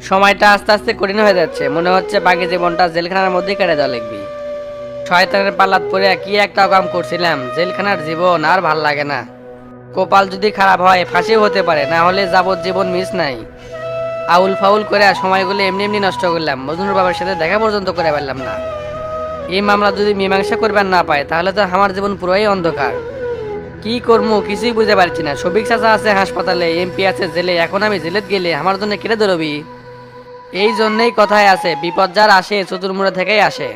সময়টা আস্তে আস্তে কঠিন হয়ে যাচ্ছে, মনে হচ্ছে বাকি জীবনটা জেলখানার মধ্যেই কেটে দেওয়া লিখবি। শয়তানের পাল্লাত পরে কি একটা কাম করছিলাম, জেলখানার জীবন আর ভাল লাগে না। কপাল যদি খারাপ হয় ফাঁসিও হতে পারে, না হলে যাবজ্জীবন মিস নাই। আউল ফাউল করে সময়গুলো এমনি এমনি নষ্ট করলাম, মজনুর বাবার সাথে দেখা পর্যন্ত করে পারলাম না। এই মামলা যদি মীমাংসা করবার না পায় তাহলে তো আমার জীবন পুরোই অন্ধকার। কি করবো কিছুই বুঝতে পারছি না। শফিক চাচা আছে হাসপাতালে, এমপি আছে জেলে, এখন আমি জেলে গেলে আমার জন্য কেটে ধরবি। এই জন্যই কথায় আছে, বিপদ যার আসে চতুর্মুড়া থেকেই আসে।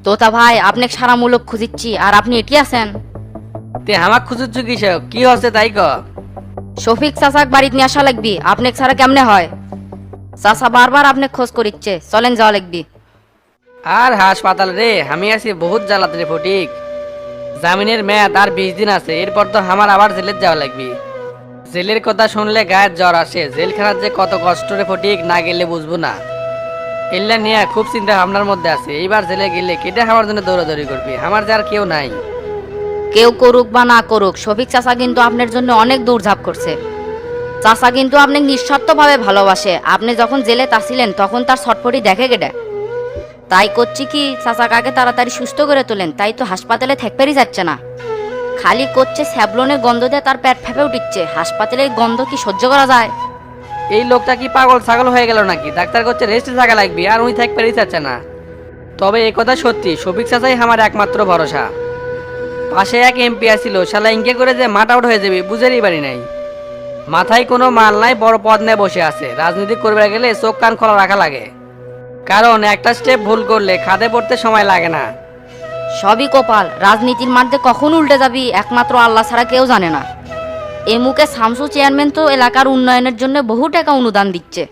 তোতা ভাই, আপনি সারা মূলক খুঁজিচ্ছি আর আপনি এটি আছেন। তে আমাক খুঁজুচ্ছ কিসব, কি হচ্ছে তাই ক। শফিক চাচাক বাড়িতে নিয়ে আসা লাগবি, আপনি ছাড়া কেমনে হয়? চাচা বারবার আপনি খোঁজ করিচ্ছে, চলেন যাওয়া লাগবি। আর হাসপাতাল রে, আমি আছি বহুত জ্বালাত রে ফটিক। জামিনের মেয়াদ আর 20 দিন আছে, এরপর তো আমার আবার জেলে যাওয়া লাগবে। জেলের কথা শুনলে গায়ের জ্বর আসে। জেলখানার যে কত কষ্ট রে ফটিক, না গেলে বুঝবো না। এল্লা নিয়ে খুব চিন্তা ভাবনার মধ্যে আছে। এইবার জেলে গেলে কেটে আমার জন্য দৌড়াদৌড়ি করবে, আমার যে আর কেউ নাই। কেউ করুক বা না করুক, শফিক চাচা কিন্তু আপনার জন্য অনেক দৌড়ঝাঁপ করছে। চাচা কিন্তু আপনি নিঃস্বার্থভাবে ভালোবাসে। আপনি যখন জেলে তাছিলেন তখন তার ছটফটি দেখে গেটে। তাই করছি কি, চাচা কাকে তাড়াতাড়ি সুস্থ করে তোলেন, তাই তো হাসপাতালে থাকতেই যাচ্ছে না। খালি করছে স্যাবলনের গন্ধ দিয়ে তার পেট ফেপে উঠিচ্ছে। হাসপাতালের গন্ধ কি সহ্য করা যায়? এই লোকটা কি পাগল ছাগল হয়ে গেল নাকি? ডাক্তার করছে রেস্টে থাকা লাগবে, আর উনি থাকতে চাচ্ছে না। তবে এ কথা সত্যি, শফিক চাচাই আমার একমাত্র ভরসা। পাশে এক এমপি আসছিল, শালা ইনকে করে যে মাঠ আউট হয়ে যাবে বুঝেরই পারি নাই। মাথায় কোনো মাল নাই, বড় পদ নিয়ে বসে আছে। রাজনীতি করবে গেলে চোখ কান খোলা রাখা লাগে, কারণ একটা স্টেপ ভুল করলে খাদে পড়তে সময় লাগে না। সবই কপাল। রাজনীতির মাঠে কখন উল্টে যাবি একমাত্র আল্লাহ ছাড়া কেউ জানে না। এ মুখে শামসু চেয়ারম্যান তো এলাকার উন্নয়নের জন্য বহু টাকা অনুদান দিচ্ছে।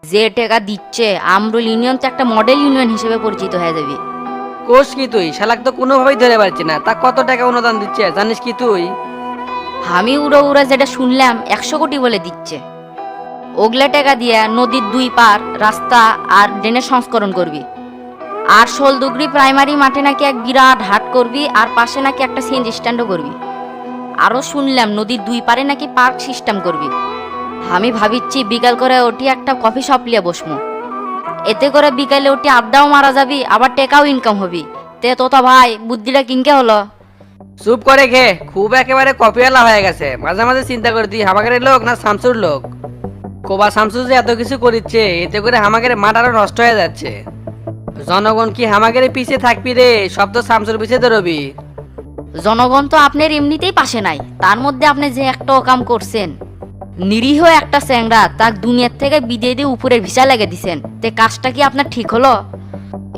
যে টাকা দিচ্ছে, আমরুল ইউনিয়ন তো একটা মডেল ইউনিয়ন হিসেবে পরিচিত হয়ে যাবে। কোষ কি তুই? শালাক তো কোনোভাবেই ধরে পারছি না, তা কত টাকা অনুদান দিচ্ছে জানিস কি তুই? আমি উড়ো উড়ে যেটা শুনলাম 100 কোটি বলে দিচ্ছে। ওগলা টাকা দিয়ে নদীর 2 পার রাস্তা আর ড্রেনের সংস্করণ করবি। আর শোলদুগরি প্রাইমারি মাঠে নাকি এক বিরাট হাট করবি, আর পাশে নাকি একটা সিএনজি স্ট্যান্ডও করবি। আরও শুনলাম নদীর 2 পারে নাকি পার্ক সিস্টেম করবি। আমি ভাবিচ্ছি বিকাল করে ওটি একটা কফি শপ লিয়ে বসমু। এতে করে বিকালে ওটি আড্ডাও মারা যাবি, আবার টেকাও ইনকাম হবি। তে তোতা ভাই, বুদ্ধিটা কিনকে হলো? চুপ করে খে, খুব একেবারে কপিওয়ালা হয়ে গেছে। মাঝে মাঝে চিন্তা করে তুই হামাগারের লোক না শামসুর লোক। কোবা শামসু যে এত কিছু করিচ্ছে, এতে করে হামাগারের মাঠ আরো নষ্ট হয়ে যাচ্ছে। জনগণ কি হামাগারের পিছিয়ে থাকবি রে? সব তো শামসুর পিছিয়ে ধরবি। জনগণ তো আপনার এমনিতেই পাশে নাই, তার মধ্যে আপনি যে একটা অকাম করছেন। নিরীহ একটা চ্যাংড়া তাক দুনিয়ার থেকে বিদায় দিয়ে উপরের ভিসা লেগে দিছেন। তে কাজটা কি আপনার ঠিক হলো?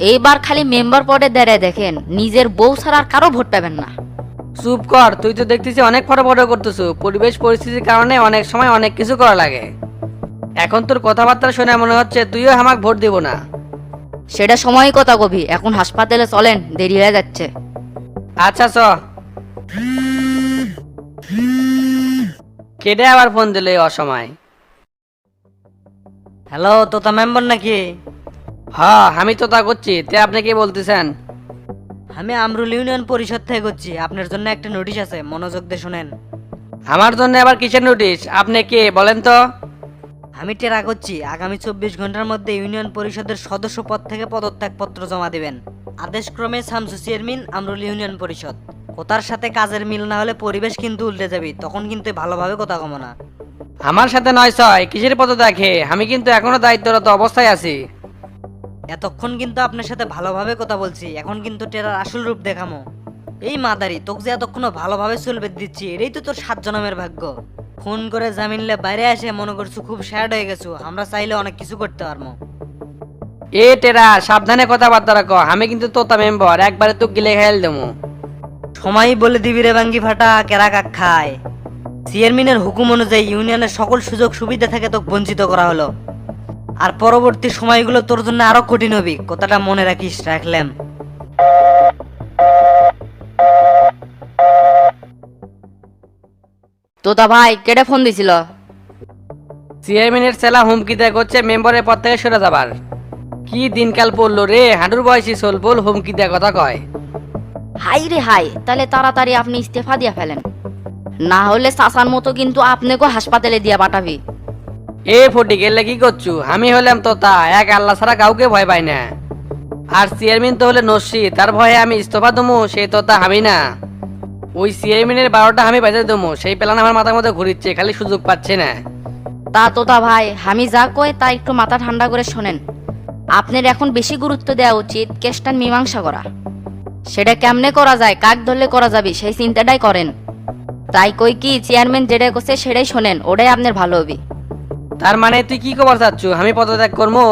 এইবার খালি মেম্বার পদে দাঁড়ায় দেখেন, নিজের বউ ছাড়া আর কারো ভোট পাবেন না। চুপ কর, তুই তো দেখতেছি অনেক ফটো করতেছু। পরিবেশ পরিস্থিতির কারণে অনেক সময় অনেক কিছু করা লাগে। এখন তোর কথাবার্তা শুনে মনে হচ্ছে তুইও আমাকে ভোট দিব না। সেটা সময়ই কথা কবি, এখন হাসপাতালে চলেন, দেরি হয়ে যাচ্ছে। আচ্ছা চ। কেডে আবার ফোন দিলে এই অসময়? হ্যালো, তোতা মেম্বার নাকি? হ্যাঁ আমি তো তা করছি, তে আপনি কি বলতেছেন? আমি আমরুল ইউনিয়ন পরিষদ থেকে করছি। আপনার জন্য একটা নোটিশ আছে, মনোযোগ দিয়ে শুনেন। আমার জন্য আবার কিসের নোটিশ? আপনি কে বলেন তো? আমি টেরা করছি, আগামী 24 ঘন্টার মধ্যে ইউনিয়ন পরিষদের সদস্য পদ থেকে পদত্যাগপত্র জমা দিবেন। আদেশক্রমে শামসু চেয়ারম্যান, আমরুল ইউনিয়ন পরিষদ। কথার সাথে কাজের মিল না হলে পরিবেশ কিন্তু উল্টে যাবে, তখন কিন্তু ভালোভাবে কথা কমো না। আমার সাথে নয় ছয় কিসের পদ দেখে? আমি কিন্তু এখনো দায়িত্বরত অবস্থায় আছি। এতক্ষণ কিন্তু আপনার সাথে ভালোভাবে কথা বলছি, এখন কিন্তু টেরার আসল রূপ দেখামো। এই মাদারি, তোকে যে এতক্ষণ ভালোভাবে চলবে দিচ্ছি, এটাই তো তোর 7 জনমের ভাগ্য। ফোন করে জামিনলে বাইরে আসে মনে করছো খুব স্যাড হয়ে গেছো। আমরা চাইলে অনেক কিছু করতে পারবো। এ টেরা, সাবধানে কথাবার্তা রাখো। আমি কিন্তু তোতা মেম্বার, একবারে তো গিলে খেয়াল দেবো। সময় বলে দিবি রে বাঙ্গি ফাটা, কেরা কাক খায়। চেয়ারম্যানের হুকুম অনুযায়ী ইউনিয়নের সকল সুযোগ সুবিধা থেকে তোকে বঞ্চিত করা হলো। আর পরবর্তী সময়গুলো তোর জন্য আরো কঠিন হবে, কথাটা মনে রাখিস। রাখলাম। তোতা ভাই, কেটে ফোন দিছিল? চেয়ারম্যানের ছেলা হুমকি দেয় করছে মেম্বারের পদ থেকে সরে যাবার। কি দিনকাল পড়লো রে, হাঁটুর বয়সী সোল বল হুমকি দেয় কথা কয়। হাই রে হাই, তাহলে তাড়াতাড়ি আপনি ইস্তেফা দিয়ে ফেলেন। না হলে চাচার মতো কিন্তু আপনাকেও হাসপাতালে দিয়ে পাঠাবি। এ ফটিক এলে কি করছু? আমি হলাম তোতা, এক আল্লাহ ছাড়া কাউকে ভয় পাই না। আর চেয়ারম্যান তো হলে নস্যি, তার ভয়ে আমি ইস্তফা দমু, সেই তোতা আমি না। ওই চেয়ারম্যানের 12টা আমি বাজে দমু, সেই প্ল্যান আমার মাথার মধ্যে ঘুরিচ্ছে, খালি সুযোগ পাচ্ছে না। তা তোতা ভাই, আমি যা কই তা একটু মাথা ঠান্ডা করে শোনেন। আপনার এখন বেশি গুরুত্ব দেওয়া উচিত কেসটার মীমাংসা করা। সেটা কেমনে করা যায়, কাক ধরলে করা যাবে, সেই চিন্তাটাই করেন। তাই কই কি চেয়ারম্যান যেটা করছে সেটাই শোনেন, ওটাই আপনার ভালো হবে। তার মানে তুই কি খবর চাচ্ছু? আমি পদত্যাগ করবো?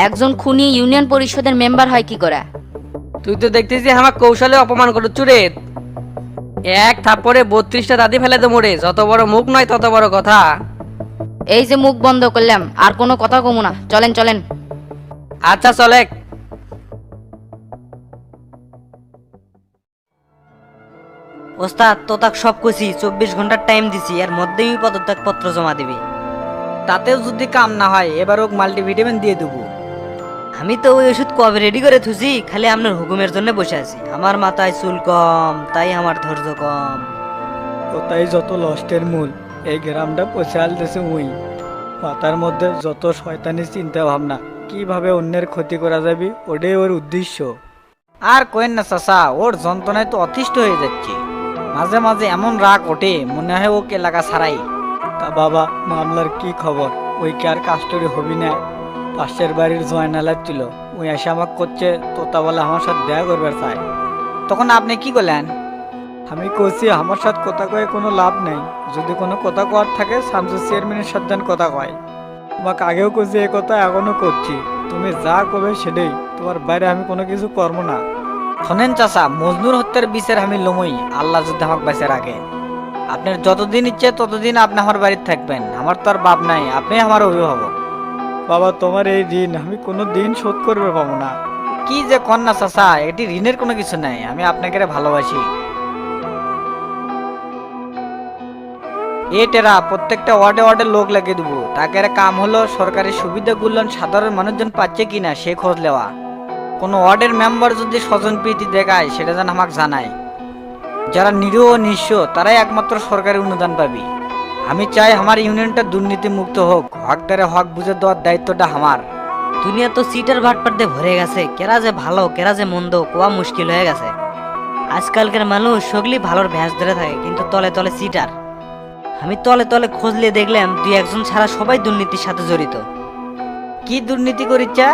একজন খুনি ইউনিয়ন পরিষদের মেম্বার হয় কি করে? তুই তো দেখতেছিস আমার কৌশলে অপমান করছু রে। এক থাপ্পড়ে 32টা দাদি ফেলে তো মোড়ে, যত বড় মুখ নয় তত বড় কথা। এই যে মুখ বন্ধ করলাম, আর কোনো কথা কমু না, চলেন চলেন। আচ্ছা চলে। ওস্তাদ তো তাক সব কইছি, 24 ঘন্টার টাইম দিছি, এর মধ্যেই পদত্যাগ পত্র জমা দিবি। তাতেও যদি কাম না হয় এবার ওকে মাল্টিভিটামিন দিয়ে দেবো। আমি তো ওই ওষুধ কবে রেডি করে থুছি, খালি আপনার হুকুমের জন্য বসে আছি। আমার মাথায় চুল কম, তাই আমার ধৈর্য কম। ওটাই যত লস্টের মূল। এই গ্রামটা পচাল দেশে উই মাথার মধ্যে যত শয়তানি চিন্তা ভাবনা, কিভাবে অন্যের ক্ষতি করা যাবে, ওটাই ওর উদ্দেশ্য। আর কোয়েন না চাচা, ওর যন্ত্রণায় তো অতিষ্ঠ হয়ে যাচ্ছে। মাঝে মাঝে এমন রাগ ওঠে, মনে হয় ওকে এলাকা ছাড়াই। তা বাবা, মামলার কি খবর? ওই কি আর কাস্টডি হবি না? পাশের বাড়ির জয়নালার ছিল, ওই এসে আমাকে করছে তোতা বলে আমার সাথে দেখা করবার চাই। তখন আপনি কি করলেন? আমি কইছি আমার সাথে কথা কয়ে কোনো লাভ নেই, যদি কোনো কথা কওয়ার থাকে শামসুর চেয়ারম্যানের সাথে যেন কথা কয়। তোমাকে আগেও কইছি, এই কথা এখনো করছি, তুমি যা করবে সেটাই, তোমার বাইরে আমি কোনো কিছু করবো না। শোনেন চাচা, মজনুর হত্যার বিচার আমি লমই, আল্লাহ যদি আমাকে বেঁচে রাখে। আপনার যতদিন ইচ্ছে ততদিন আপনি আমার বাড়িতে থাকবেন, আমার তো আর বাপ নাই, আপনি আমার অভিভাবক। বাবা, তোমার এই ঋণ আমি কোনো দিন শোধ করবে পাবো না। কি যে কন্যা চাচা, এটি ঋণের কোনো কিছু নাই, আমি আপনাকে ভালোবাসি। টেরা প্রত্যেকটা ওয়ার্ডে ওয়ার্ডে লোক লাগিয়ে দেবো। তাকে কাম হলো সরকারি সুবিধাগুলো সাধারণ মানুষজন পাচ্ছে কিনা সে খোঁজ নেওয়া। কোনো ওয়ার্ডের মেম্বার যদি স্বজন প্রীতি দেখায় সেটা যেন আমাকে জানায়। যারা নিরীহ ও নিঃস্ব তারাই একমাত্র সরকারি অনুদান পাবি। আমি চাই আমার ইউনিয়নটা দুর্নীতি মুক্ত হোক, হকদারে হক বুঝে দেওয়ার দায়িত্বটা আমার। দুনিয়া তো সিটার ভাটপাট দিয়ে ভরে গেছে, কেরা যে ভালো কেরা যে মন্দ কোয়া মুশকিল হয়ে গেছে। আজকালকার মানুষ সগলি ভালোর ভ্যাস ধরে থাকে, কিন্তু তলে তলে সিটার। আমি তলে তলে খোঁজলে দেখলাম 2-1 ছাড়া সবাই দুর্নীতির সাথে জড়িত। কি দুর্নীতি করিচ্ছা?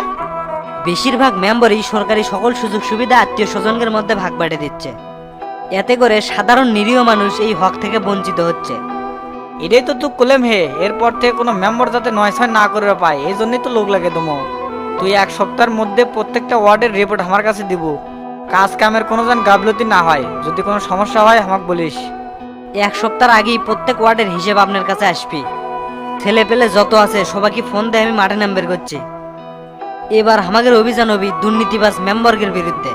বেশিরভাগ মেম্বারই সরকারি সকল সুযোগ সুবিধা আত্মীয় স্বজনদের মধ্যে ভাগ বাড়িয়ে দিচ্ছে। এতে করে সাধারণ নিরীহ মানুষ এই হক থেকে বঞ্চিত হচ্ছে। এটাই তো তুই কলেম হে, এরপর থেকে কোনো মেম্বার যাতে 9-6 না করে পায়, এই জন্যই তো লোক লাগে দমো। তুই 1 সপ্তাহের মধ্যে প্রত্যেকটা ওয়ার্ডের রিপোর্ট আমার কাছে দিব। কাজ কামের কোনো যেন গাফলতি না হয়, যদি কোনো সমস্যা হয় আমাকে বলিস। 1 সপ্তাহ আগেই প্রত্যেক ওয়ার্ডের হিসেব আপনার কাছে আসবি। ছেলে পেলে যত আছে সবাইকে ফোন দিয়ে আমি মাঠে নাম বের করছি। এবার আমাদের অভিযান হবে দুর্নীতিবাজ মেম্বারদের বিরুদ্ধে।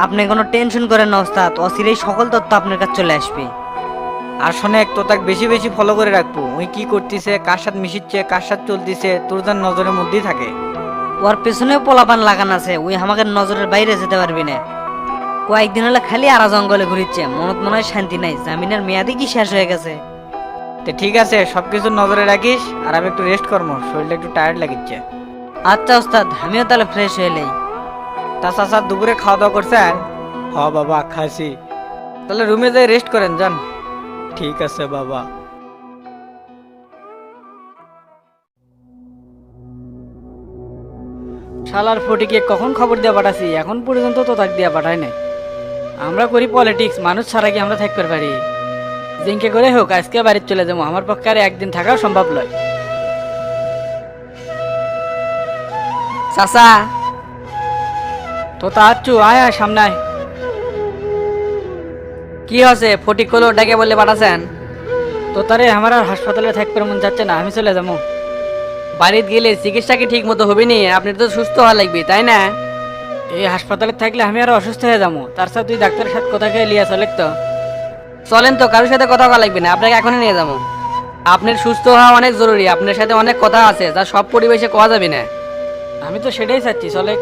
আপনি কোনো টেনশন করেন না ওস্তাদ, অচিরেই সকল তথ্য আপনার কাছে চলে আসবে। আর শোনে, তো তাকে বেশি বেশি ফলো করে রাখবো। ওই কি করতেছে, কার সাথে মিশিচ্ছে, কার সাথে চলতেছে, তোর যেন নজরের মধ্যেই থাকে। ওর পেছনেও পোলাপান লাগান আছে, ওই আমাদের নজরের বাইরে যেতে পারবি না। কয়েকদিন হলে খালি আরা জঙ্গলে ঘুরিচ্ছে, মনত মনে হয় শান্তি নাই, জামিনের মেয়াদি কি শেষ হয়ে গেছে। তো ঠিক আছে, সবকিছু নজরে রাখিস, আর আমি একটু রেস্ট করবো, শরীরটা একটু টায়ার্ড লাগিচ্ছে। আচ্ছা ওস্তাদ, আমিও তাহলে ফ্রেশ হয়ে নেই। তা চাচা দুপুরে খাওয়া দাওয়া করছেন? হ বাবা, খাইছি। তাহলে রুমে যাই রেস্ট করেন, যান। ঠিক আছে বাবা। শালার ফটিকে কখন খবর দিয়ে পাঠাছি, এখন পর্যন্ত তো তাক দিয়া পাঠায় নাই। আমরা করি পলিটিক্স, মানুষ ছাড়া কি আমরা থাকতে পারি? জিঙ্কে করে হোক আজকে বাড়িতে চলে যাবো, আমার পক্ষে আর একদিন থাকাও সম্ভব নয়। চাচা, তো তা আচ্ছু আয় আয়, সামনে আয়। কি হচ্ছে? ফটিক হলো ডেকে বলে পাঠাছেন? তো তারে আমার আর হাসপাতালে থাকতে মন যাচ্ছে না, আমি চলে যাবো। বাড়িতে গেলে চিকিৎসা কি ঠিক মতো হবে নি? আপনি তো সুস্থ হওয়া লাগবে, তাই না? এই হাসপাতালে থাকলে আমি আরো অসুস্থ হয়ে যাবো, তার সাথে তুই ডাক্তারের সাথে কথা খেয়ে লিয়া চলে তো। চলেন তো, কারোর সাথে কথা বলা লাগবে না, আপনাকে এখনই নিয়ে যাবো। আপনার সুস্থ হওয়া অনেক জরুরি, আপনার সাথে অনেক কথা আছে যা সব পরিবেশে কোয়া যাবে না। আমি তো সেটাই চাচ্ছি, চলে।